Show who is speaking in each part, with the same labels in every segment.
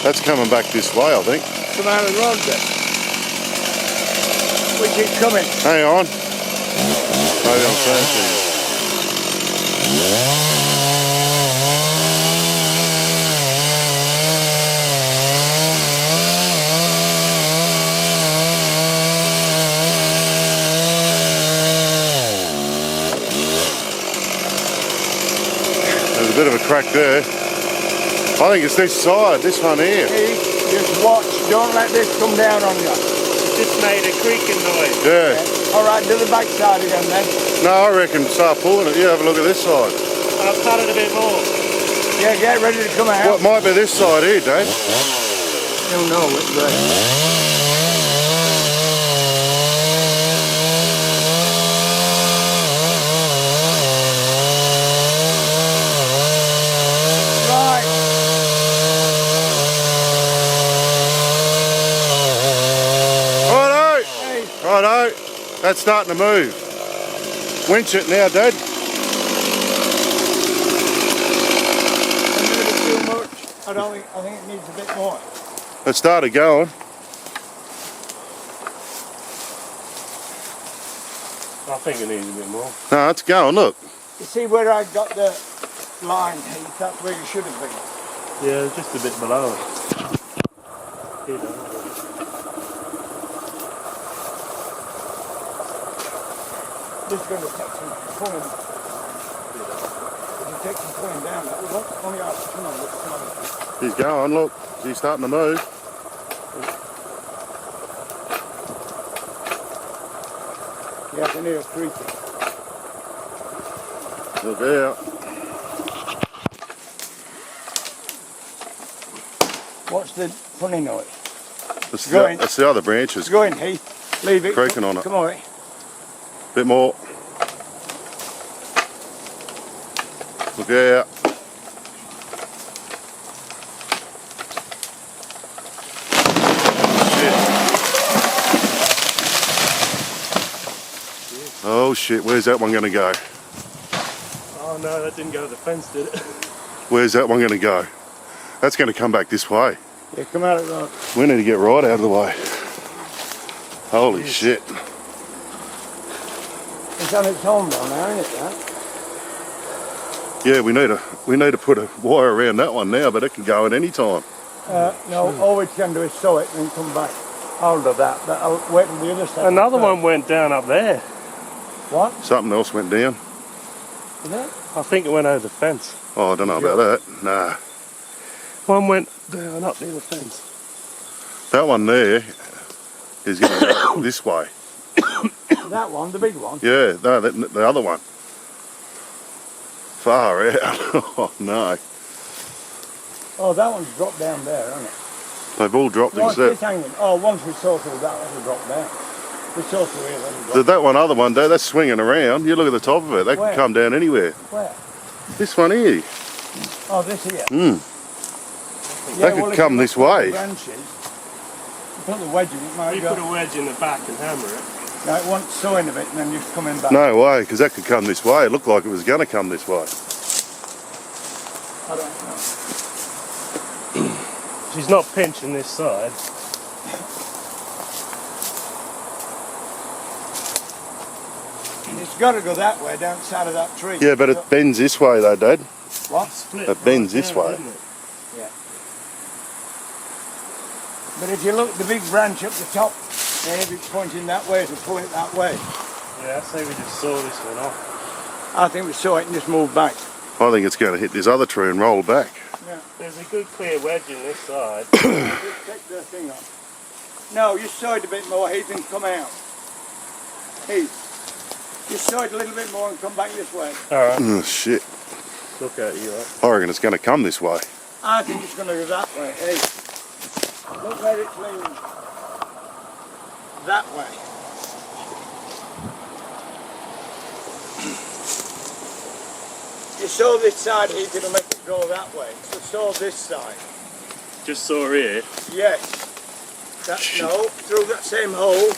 Speaker 1: That's coming back this way, I think.
Speaker 2: Come out of the road then. We keep coming.
Speaker 1: Hang on. Maybe I'm saying to you. There's a bit of a crack there. I think it's this side, this one here.
Speaker 2: Hey, just watch. Don't let this come down on you.
Speaker 3: Just made a creaking noise.
Speaker 1: Yeah.
Speaker 2: All right, do the back side again then.
Speaker 1: No, I reckon start pulling it. Yeah, have a look at this side.
Speaker 3: I'll cut it a bit more.
Speaker 2: Yeah, get ready to come out.
Speaker 1: Well, it might be this side here, Dave.
Speaker 2: You'll know it, but...
Speaker 1: Righto, that's starting to move. Winch it now, Dad.
Speaker 2: Too much. I think it needs a bit more.
Speaker 1: It started going.
Speaker 3: I think it needs a bit more.
Speaker 1: No, it's going, look.
Speaker 2: You see where I got the line heat? That's where you should have been.
Speaker 3: Yeah, just a bit below it.
Speaker 2: This is going to take some pulling. It'll take some pulling down. That was only off. Come on, look, come on.
Speaker 1: He's going, look. He's starting to move.
Speaker 2: Yeah, I can hear it creaking.
Speaker 1: Look out.
Speaker 2: What's the funny noise?
Speaker 1: That's the other branches.
Speaker 2: Go in, Heath. Leave it.
Speaker 1: Creaking on it.
Speaker 2: Come on.
Speaker 1: Bit more. Look out. Shit. Oh shit, where's that one going to go?
Speaker 3: Oh no, that didn't go to the fence, did it?
Speaker 1: Where's that one going to go? That's going to come back this way.
Speaker 2: Yeah, come out of the road.
Speaker 1: We need to get right out of the way. Holy shit.
Speaker 2: It's on its own down there, isn't it, that?
Speaker 1: Yeah, we need to put a wire around that one now, but it can go at any time.
Speaker 2: No, all we can do is sew it and come back. Hold of that. I'll wait on the other side.
Speaker 3: Another one went down up there.
Speaker 2: What?
Speaker 1: Something else went down.
Speaker 2: Is it?
Speaker 3: I think it went over the fence.
Speaker 1: Oh, I don't know about that. Nah.
Speaker 3: One went down up near the fence.
Speaker 1: That one there is going to go this way.
Speaker 2: That one, the big one?
Speaker 1: Yeah, no, the other one. Far out. Oh, no.
Speaker 2: Oh, that one's dropped down there, hasn't it?
Speaker 1: They've all dropped
Speaker 2: Once
Speaker 1: except...
Speaker 2: it's hanging. Oh, once we saw through that, that'll drop down. We saw through here, that'll drop.
Speaker 1: That one other one there, that's swinging around. You look at the top of it. That
Speaker 2: Where?
Speaker 1: can come down anywhere.
Speaker 2: Where?
Speaker 1: This one here.
Speaker 2: Oh, this here?
Speaker 1: That could come this way.
Speaker 2: Branches, you put the wedge in it, might
Speaker 3: You
Speaker 2: go.
Speaker 3: put a wedge in the back and hammer it.
Speaker 2: No, it wants sewing a bit and then just coming back.
Speaker 1: No way, because that could come this way. It looked like it was going to come this way.
Speaker 2: I don't know.
Speaker 3: She's not pinching this side.
Speaker 2: It's got to go that way, down the side of that tree.
Speaker 1: Yeah, but it bends this way though, Dad.
Speaker 2: What?
Speaker 3: Split
Speaker 1: It bends this
Speaker 3: down,
Speaker 1: way.
Speaker 3: didn't it?
Speaker 2: Yeah. But if you look at the big branch up the top, if it's pointing that way, to pull it that way.
Speaker 3: Yeah, I say we just saw this one off.
Speaker 2: I think we saw it and just moved back.
Speaker 1: I think it's going to hit this other tree and roll back.
Speaker 2: Yeah.
Speaker 3: There's a good clear wedge in this side.
Speaker 2: Just take the thing off. No, you saw it a bit more, Heath, and come out. Heath, you saw it a little bit more and come back this way.
Speaker 3: Alright.
Speaker 1: Oh, shit.
Speaker 3: Look at you, right?
Speaker 1: I reckon it's going to come this way.
Speaker 2: I think it's going to go that way. Hey, look where it's leaning. That way. You saw this side, Heath, it'll make it go that way. So saw this side.
Speaker 3: Just saw here.
Speaker 2: Yes. No, through that same hole.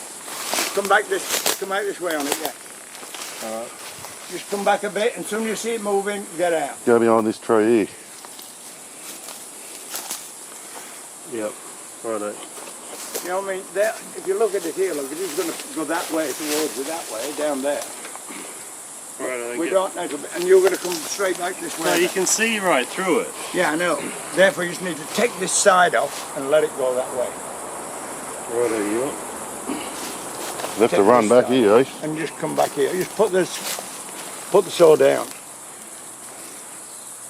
Speaker 2: Come out this way on it, yeah.
Speaker 3: Alright.
Speaker 2: Just come back a bit, and soon you see it moving, get out.
Speaker 1: Go behind this tree here.
Speaker 3: Yep. Righto.
Speaker 2: You know what I mean? There, if you look at it here, look, it is going to go that way towards it, that way, down there.
Speaker 3: Righto.
Speaker 2: We don't know, and you're going to come straight back this way.
Speaker 3: No, you can see right through it.
Speaker 2: Yeah, I know. Therefore, you just need to take this side off and let it go that way.
Speaker 3: Righto, you are.
Speaker 1: You have to run back here, eh?
Speaker 2: And just come back here. Just put the saw down.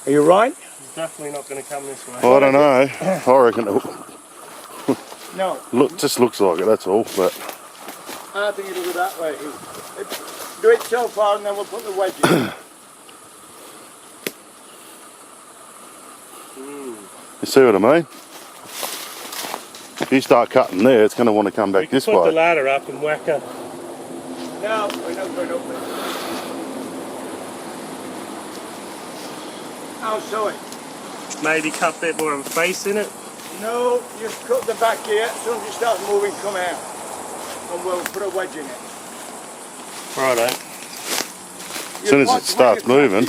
Speaker 2: Are you right?
Speaker 3: It's definitely not going to come this way.
Speaker 1: I don't know. I reckon
Speaker 2: No.
Speaker 1: just looks like it, that's all. But
Speaker 2: I think it'll go that way. Do it so far and then we'll put the wedge in.
Speaker 1: you see what I mean? If you start cutting there, it's going to want to come back this
Speaker 3: Put the
Speaker 1: way.
Speaker 3: ladder up and whack her.
Speaker 2: No, we're not going up there. Oh, sorry.
Speaker 3: Maybe cut a bit more of a face in it.
Speaker 2: No, just cut the back here. As soon as it starts moving, come out. And we'll put a wedge in it.
Speaker 3: Righto.
Speaker 1: As soon as it starts moving.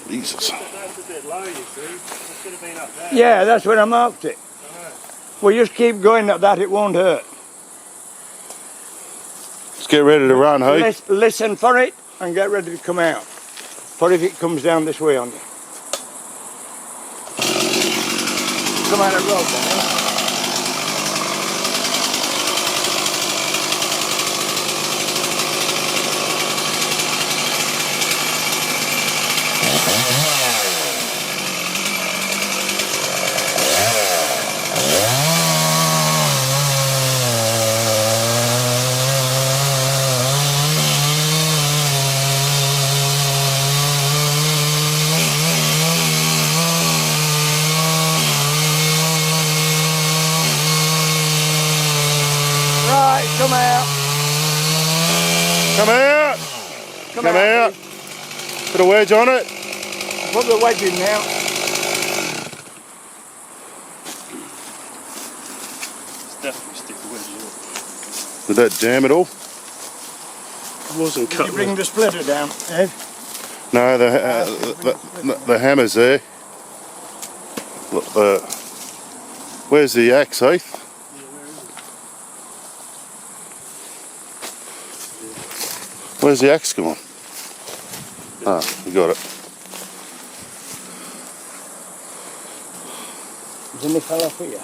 Speaker 1: Jesus.
Speaker 3: That's a bit low, you see. It should have been up there.
Speaker 2: Yeah, that's where I marked it. Well, just keep going at that, it won't hurt.
Speaker 1: Let's get ready to run, hey?
Speaker 2: Listen for it and get ready to come out. For if it comes down this way on you. Come out of the road then, eh? Right, come out.
Speaker 1: Come out! Come out! Put a wedge on it.
Speaker 2: Put the wedge in now.
Speaker 3: It's definitely stick the wedge in it.
Speaker 1: Did that jam it all?
Speaker 3: It wasn't
Speaker 2: Did
Speaker 3: cut.
Speaker 2: you bring the splitter down, Ed?
Speaker 1: No, the hammer's there. Look, where's the axe, Heath? Where's the axe gone? Ah, you got it.
Speaker 2: Is any fella for you?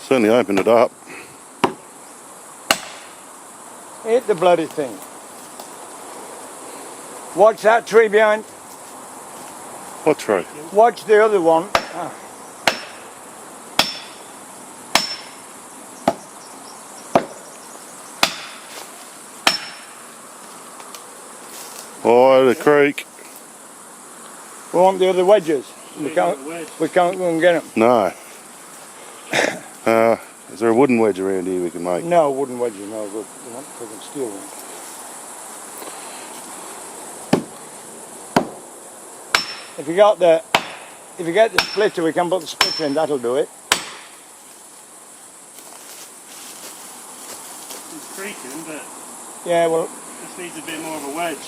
Speaker 1: Certainly opened it up.
Speaker 2: Hit the bloody thing. Watch that tree behind.
Speaker 1: What tree?
Speaker 2: Watch the other one. Ah.
Speaker 1: Oh, the creek.
Speaker 2: We want the other wedges. We
Speaker 3: The
Speaker 2: can't
Speaker 3: wedge.
Speaker 2: go and get them.
Speaker 1: No. Is there a wooden wedge around here we can make?
Speaker 2: No, wooden wedges, no good. We want fucking steel ones. If you get the splitter, we can put the splitter in, that'll do it.
Speaker 3: It's creaking, but
Speaker 2: Yeah, well,
Speaker 3: this needs a bit more of a wedge.